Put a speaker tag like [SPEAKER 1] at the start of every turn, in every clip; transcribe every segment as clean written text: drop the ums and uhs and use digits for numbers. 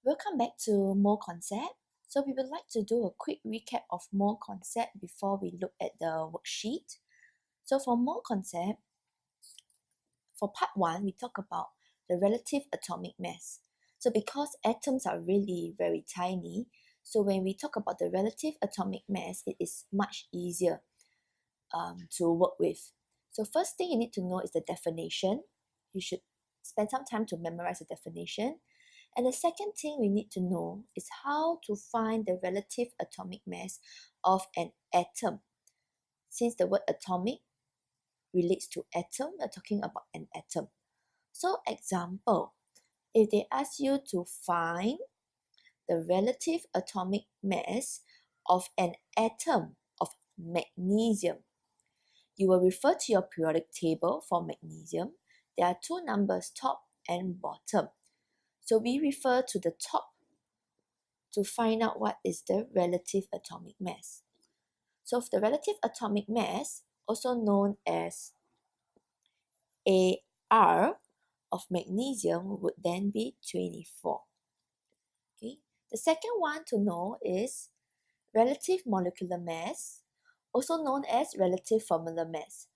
[SPEAKER 1] Welcome back to More Concept. So we would like to do a quick recap of More Concept before we look at the worksheet. So for More Concept, for part 1, we talk about the relative atomic mass. So because atoms are really very tiny, so when we talk about the relative atomic mass, it is much easier to work with. So first thing you need to know is the definition. You should spend some time to memorize the definition. And the second thing we need to know is how to find the relative atomic mass of an atom. Since the word atomic relates to atom, we're talking about an atom. So example, if they ask you to find the relative atomic mass of an atom of magnesium, you will refer to your periodic table for magnesium. There are two numbers, top and bottom. So we refer to the top to find out what is the relative atomic mass. So the relative atomic mass, also known as AR of magnesium, would then be 24. Okay. The second one to know is relative molecular mass, also known as relative formula mass.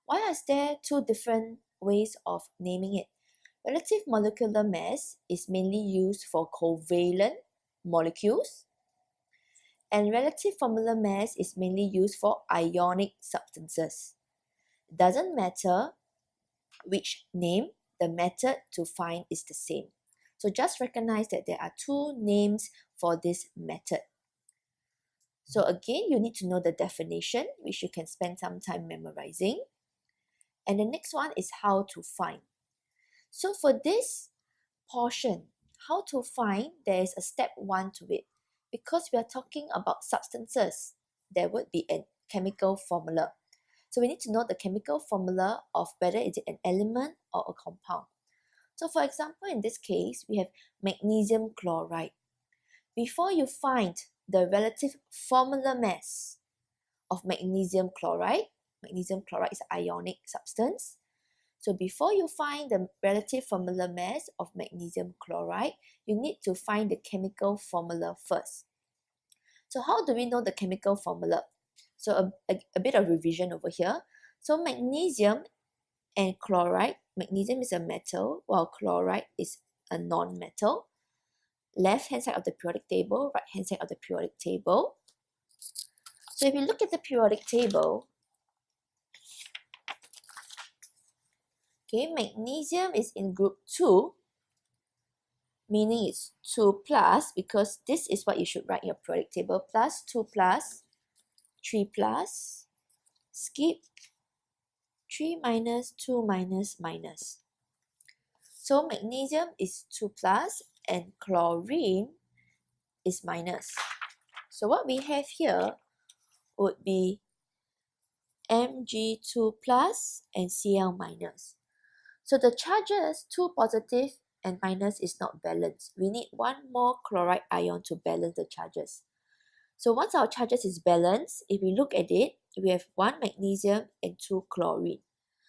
[SPEAKER 1] Why is there two different ways of naming it? Relative molecular mass is mainly used for covalent molecules, and relative formula mass is mainly used for ionic substances. It doesn't matter which name, the method to find is the same. So just recognize that there are two names for this method. So again, you need to know the definition, which you can spend some time memorizing. And the next one is how to find. So for this portion, how to find, there is a step 1 to it. Because we are talking about substances, there would be a chemical formula. So we need to know the chemical formula of whether it is an element or a compound. So for example, in this case, we have magnesium chloride. Before you find the relative formula mass of magnesium chloride is an ionic substance. So before you find the relative formula mass of magnesium chloride, you need to find the chemical formula first. So how do we know the chemical formula? So a bit of revision over here. So magnesium and chloride, magnesium is a metal while chloride is a non-metal. Left hand side of the periodic table, right hand side of the periodic table. So if you look at the periodic table, okay, magnesium is in group 2, meaning it's 2 plus, because this is what you should write in your periodic table, plus 2 plus, 3 plus, skip, 3 minus, 2 minus, minus. So magnesium is 2 plus and chlorine is minus. So what we have here would be Mg2 plus and Cl minus. So the charges 2 positive and minus is not balanced. We need one more chloride ion to balance the charges. So once our charges is balanced, if we look at it, we have 1 magnesium and 2 chlorine.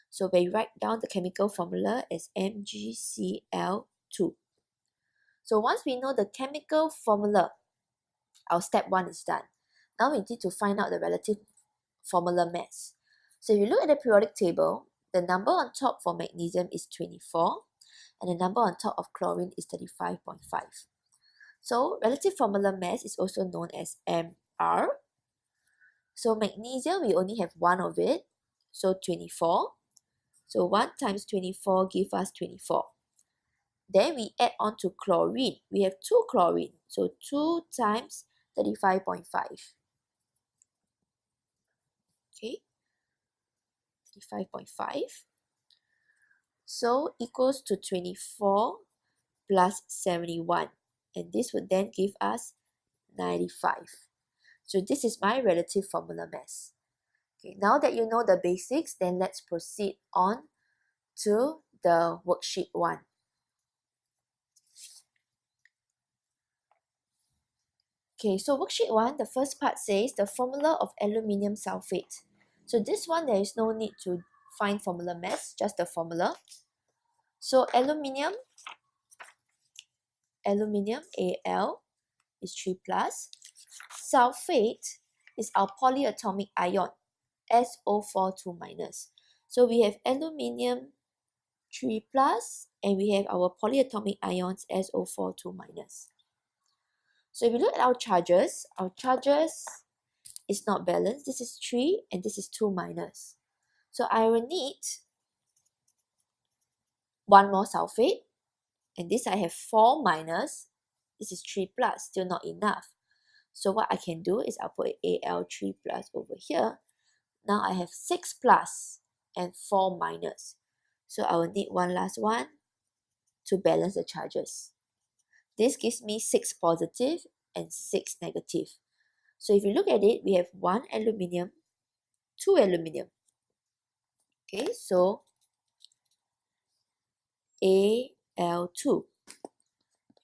[SPEAKER 1] So we write down the chemical formula as MgCl2. So once we know the chemical formula, our step 1 is done. Now we need to find out the relative formula mass. So if you look at the periodic table, the number on top for magnesium is 24 and the number on top of chlorine is 35.5. So relative formula mass is also known as Mr. So magnesium, we only have one of it, so 24. So 1 times 24 gives us 24. Then we add on to chlorine. We have 2 chlorine, so 2 times 35.5. Okay, 35.5. So equals to 24 plus 71. And this would then give us 95. So this is my relative formula mass. Okay, now that you know the basics, then let's proceed on to the worksheet 1. Okay, so worksheet 1, the first part says the formula of aluminium sulfate. So this one, there is no need to find formula mass, just the formula. So aluminium aluminium, Al, is 3 plus. Sulfate is our polyatomic ion, SO4 2 minus. So we have aluminium 3 plus and we have our polyatomic ions SO4 2 minus. So if we look at our charges is not balanced. This is 3 and this is 2 minus. So I will need one more sulfate, and this I have 4 minus. This is 3 plus, still not enough. So what I can do is I'll put Al3 plus over here. Now I have 6 plus and 4 minus. So I will need one last one to balance the charges. This gives me 6 positive and 6 negative. So if you look at it, we have 1 aluminium, 2 aluminium. Okay, so Al2.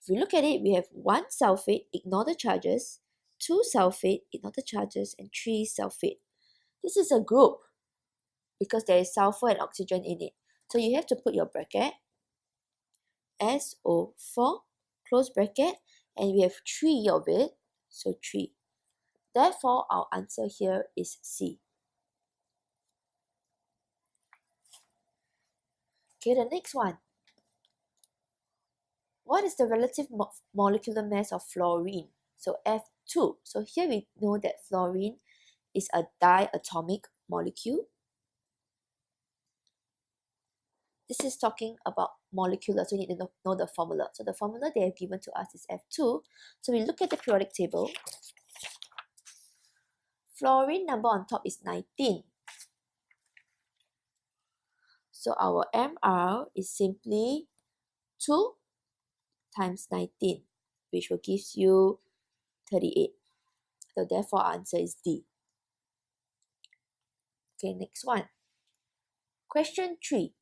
[SPEAKER 1] If you look at it, we have 1 sulfate, ignore the charges, 2 sulfate, ignore the charges, and 3 sulfate. This is a group because there is sulfur and oxygen in it. So you have to put your bracket, SO4, close bracket, and we have 3 of it, so 3. Therefore, our answer here is C. Okay, the next one. What is the relative molecular mass of fluorine? So F2. So here we know that fluorine is a diatomic molecule. This is talking about molecular, so we need to know the formula. So the formula they have given to us is F2. So we look at the periodic table. Fluorine number on top is 19. So our MR is simply 2 times 19, which will give you 38. So therefore our answer is D. Okay, next one. Question 3.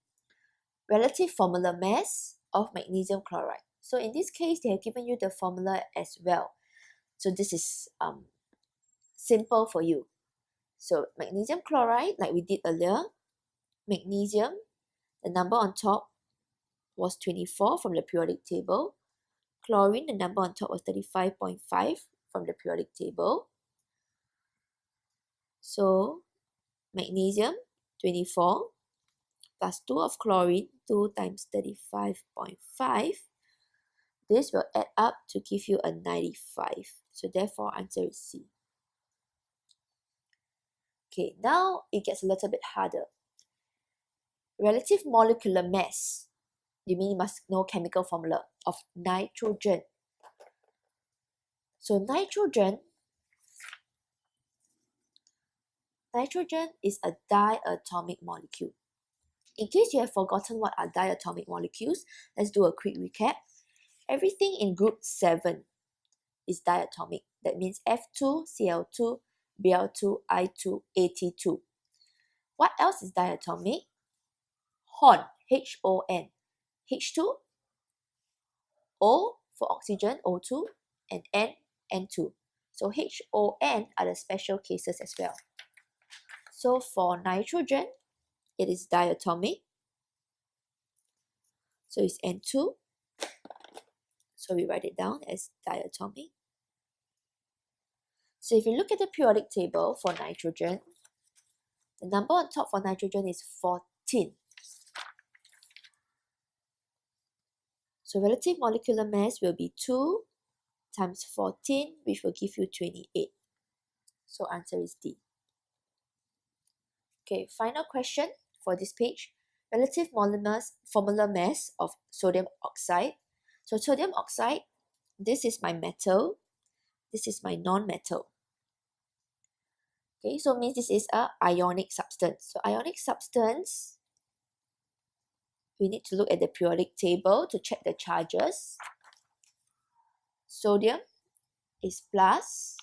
[SPEAKER 1] Relative formula mass of magnesium chloride. So in this case, they have given you the formula as well. So this is simple for you. So magnesium chloride, like we did earlier, magnesium, the number on top was 24 from the periodic table. Chlorine, the number on top was 35.5 from the periodic table. So magnesium, 24, plus 2 of chlorine, 2 times 35.5. This will add up to give you a 95. So therefore, answer is C. Okay, now it gets a little bit harder. Relative molecular mass. You mean you must know chemical formula of nitrogen. So nitrogen is a diatomic molecule. In case you have forgotten what are diatomic molecules, let's do a quick recap. Everything in group 7 is diatomic. That means F2, Cl2, Br2, I2, At2. What else is diatomic? HON, H-O-N. H2, O for oxygen, O2, and N, N2. So H-O-N are the special cases as well. So for nitrogen, it is diatomic. So it's N2. So we write it down as diatomic. So if you look at the periodic table for nitrogen, the number on top for nitrogen is 14. So relative molecular mass will be 2 times 14, which will give you 28. So answer is D. Okay, final question for this page. Relative formula mass of sodium oxide. So sodium oxide, this is my metal, this is my non-metal. Okay, so means this is a ionic substance. So ionic substance, we need to look at the periodic table to check the charges. Sodium is plus.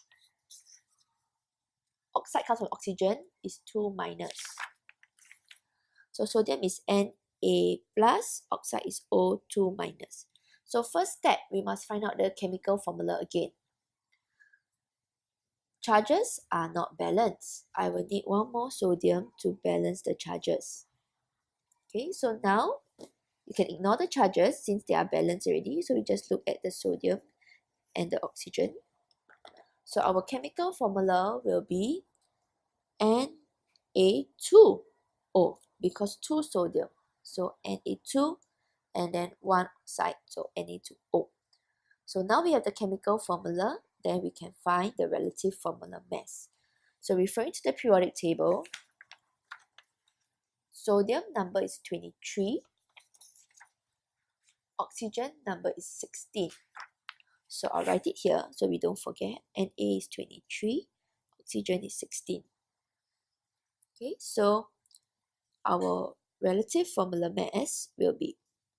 [SPEAKER 1] Oxide comes from oxygen is 2 minus. So sodium is Na plus, oxide is O2 minus. So first step, we must find out the chemical formula again. Charges are not balanced. I will need one more sodium to balance the charges. Okay, so now You can ignore the charges since they are balanced already. So we just look at the sodium and the oxygen. So our chemical formula will be Na2O because 2 sodium. So Na2 and then 1 oxide, so Na2O. So now we have the chemical formula, then we can find the relative formula mass. So referring to the periodic table, sodium number is 23, oxygen number is 16. So I'll write it here so we don't forget. Na is 23, oxygen is 16. Okay, so our relative formula mass will be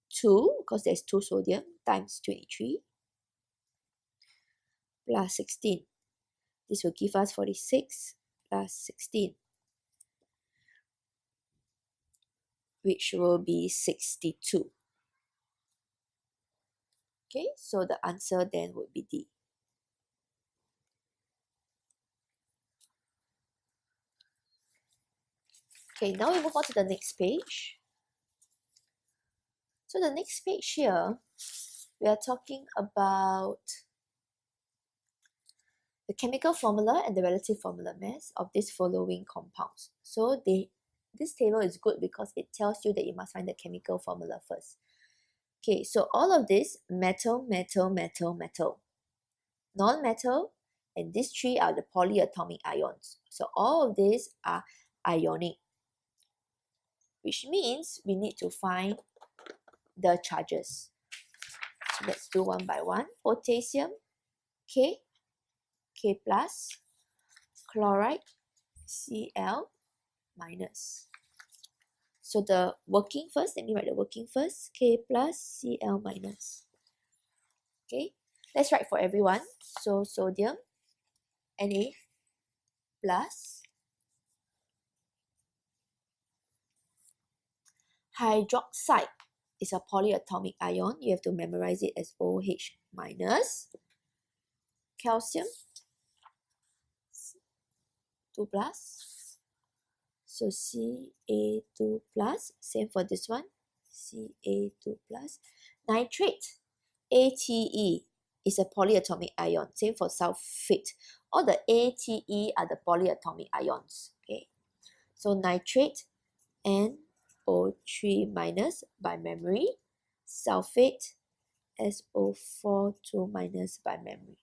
[SPEAKER 1] 2, because there's 2 sodium, times 23 plus 16. This will give us 46 plus 16, which will be 62. Okay, so the answer then would be D. Okay, now we move on to the next page. So the next page here, we are talking about the chemical formula and the relative formula mass of these following compounds. So this table is good because it tells you that you must find the chemical formula first. Okay, so all of this, metal, metal, metal, metal. Non-metal, and these three are the polyatomic ions. So all of these are ionic, which means we need to find the charges. So let's do one by one. Potassium, K, K plus, chloride, Cl minus. So the working first, let me write the working first, K plus, Cl minus. Okay, let's write for everyone. So sodium, Na plus, hydroxide is a polyatomic ion. You have to memorize it as OH minus. Calcium, 2 plus. So Ca2 plus. Same for this one. Ca2 plus. Nitrate, Ate is a polyatomic ion. Same for sulfate. All the Ate are the polyatomic ions. Okay. So nitrate, NO3 minus by memory. Sulfate, SO4 2 minus by memory.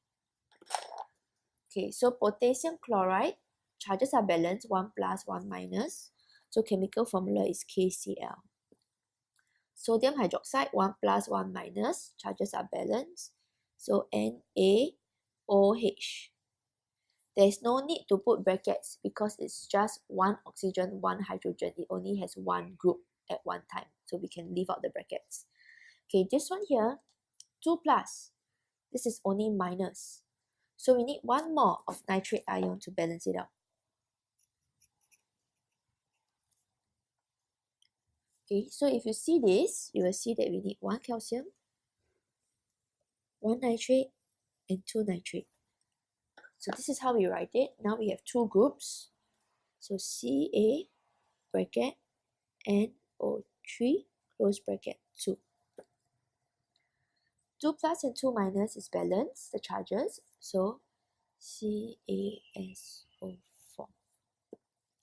[SPEAKER 1] Okay, so potassium chloride, charges are balanced, 1 plus, 1 minus. So chemical formula is KCl. Sodium hydroxide, 1 plus, 1 minus, charges are balanced. So NaOH. There is no need to put brackets because it's just 1 oxygen, 1 hydrogen. It only has 1 group at one time. So we can leave out the brackets. Okay, this one here, 2 plus. This is only minus. So we need 1 more of nitrate ion to balance it out. Okay, so if you see this, you will see that we need 1 calcium, 1 nitrate, and 2 nitrate. So this is how we write it. Now we have 2 groups. So Ca bracket NO3 close bracket 2. 2 plus and 2 minus is balanced, the charges. So CaSO4.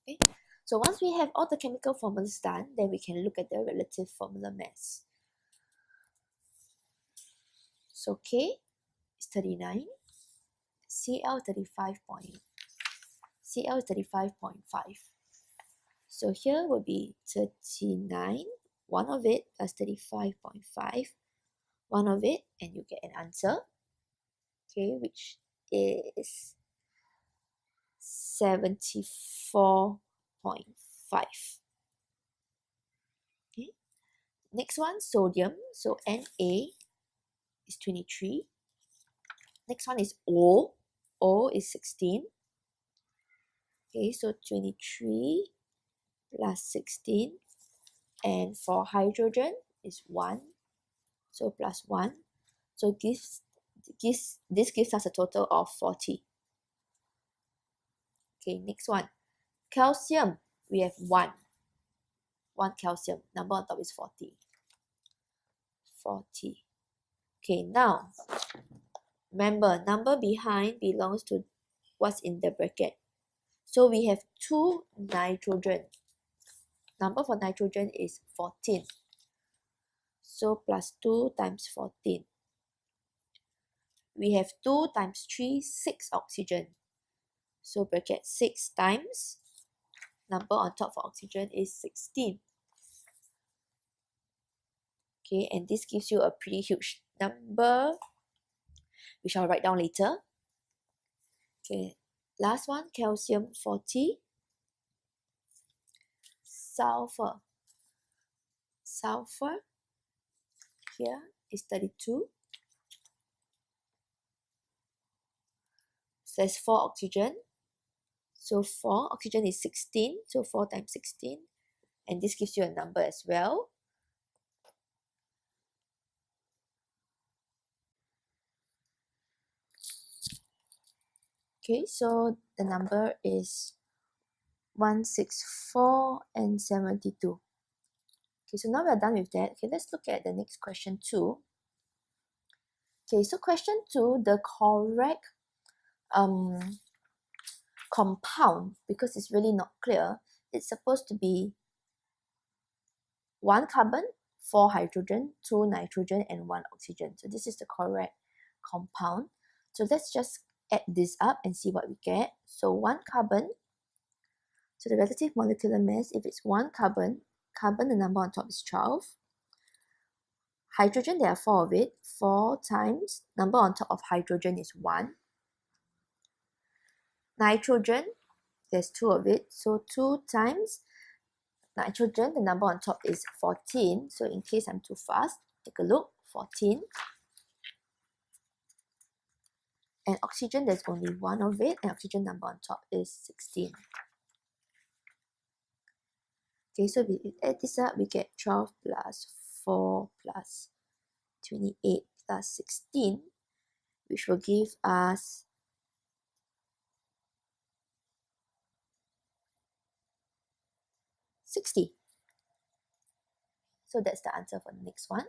[SPEAKER 1] Okay. So once we have all the chemical formulas done, then we can look at the relative formula mass. So K is 39, Cl is 35.5. So here will be 39, one of it plus 35.5, one of it, and you get an answer, okay, which is 74.5. Okay. Next one, sodium. So Na is 23. Next one is O. O is 16. Okay, so 23 plus 16. And for hydrogen is 1. So plus 1. So this gives us a total of 40. Okay, next one. Calcium, we have 1. 1 calcium. Number on top is 40. 40. Okay, now remember, number behind belongs to what's in the bracket. So we have 2 nitrogen. Number for nitrogen is 14. So plus 2 times 14. We have 2 times 3, 6 oxygen. So bracket 6 times, number on top for oxygen is 16. Okay, and this gives you a pretty huge number, which I'll write down later. Okay, last one, calcium 40. Sulfur. Sulfur here is 32. So there's 4 oxygen. So 4, oxygen is 16. So 4 times 16. And this gives you a number as well. Okay, so the number is 164 and 72. Okay, so now we're done with that. Okay, let's look at the next question 2. Okay, so question 2, the correct compound, because it's really not clear, it's supposed to be 1 carbon, 4 hydrogen, 2 nitrogen, and 1 oxygen. So this is the correct compound. So let's just add this up and see what we get. So 1 carbon, so the relative molecular mass, if it's 1 carbon, the number on top is 12. Hydrogen, there are 4 of it. 4 times, number on top of hydrogen is 1. Nitrogen, there's 2 of it. So 2 times nitrogen, the number on top is 14. So in case I'm too fast, take a look, 14. And oxygen, there's only 1 of it, and oxygen number on top is 16. Okay, so we add this up, we get 12 plus 4 plus 28 plus 16, which will give us 60. So that's the answer for the next one.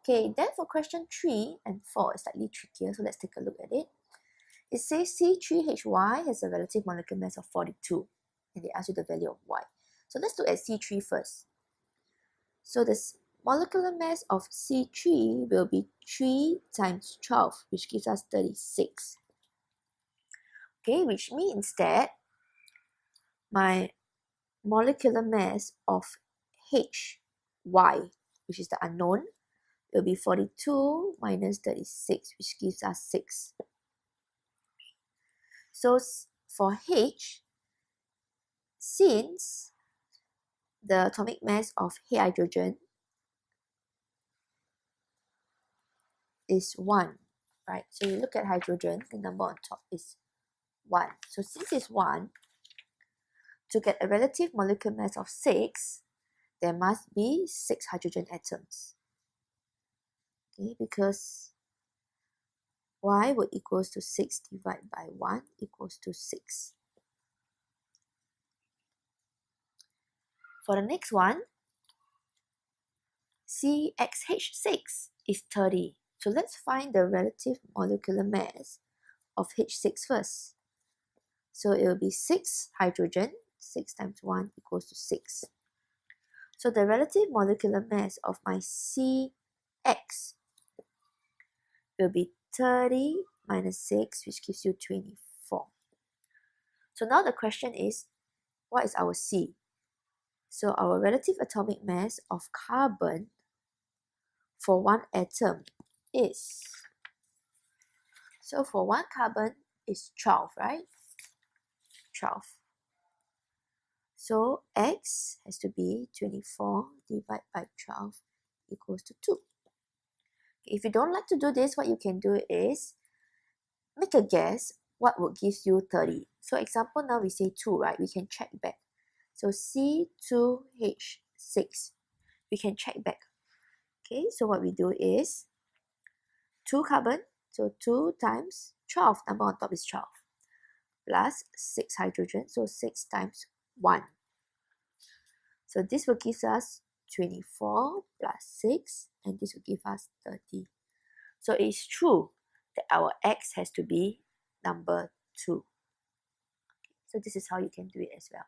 [SPEAKER 1] Okay, then for question 3 and 4 is slightly trickier, so let's take a look at it. It says C3Hy has a relative molecular mass of 42, and they ask you the value of Y. So let's look at C3 first. So the molecular mass of C3 will be 3 times 12, which gives us 36. Okay, which means that my molecular mass of Hy, which is the unknown, will be 42 minus 36, which gives us 6. So for H, since the atomic mass of hydrogen is 1, right? So you look at hydrogen, the number on top is 1. So since it's 1, to get a relative molecular mass of 6, there must be 6 hydrogen atoms. Okay, because Y would equals to 6 divided by 1 equals to 6. For the next one, CXH6 is 30. So let's find the relative molecular mass of H6 first. So it will be 6 hydrogen, 6 times 1 equals to 6. So the relative molecular mass of my CX will be 30 minus 6, which gives you 24. So now the question is, what is our C? So our relative atomic mass of carbon for 1 atom is, so for 1 carbon is 12, right? 12. So X has to be 24 divided by 12 equals to 2. If you don't like to do this, what you can do is make a guess what would give you 30. So example, now we say 2, right? We can check back. So C2H6, we can check back. Okay, so what we do is 2 carbon, so 2 times 12, number on top is 12, plus 6 hydrogen, so 6 times 1. So this will give us 24 plus 6, and this will give us 30. So it's true that our x has to be number 2. So this is how you can do it as well.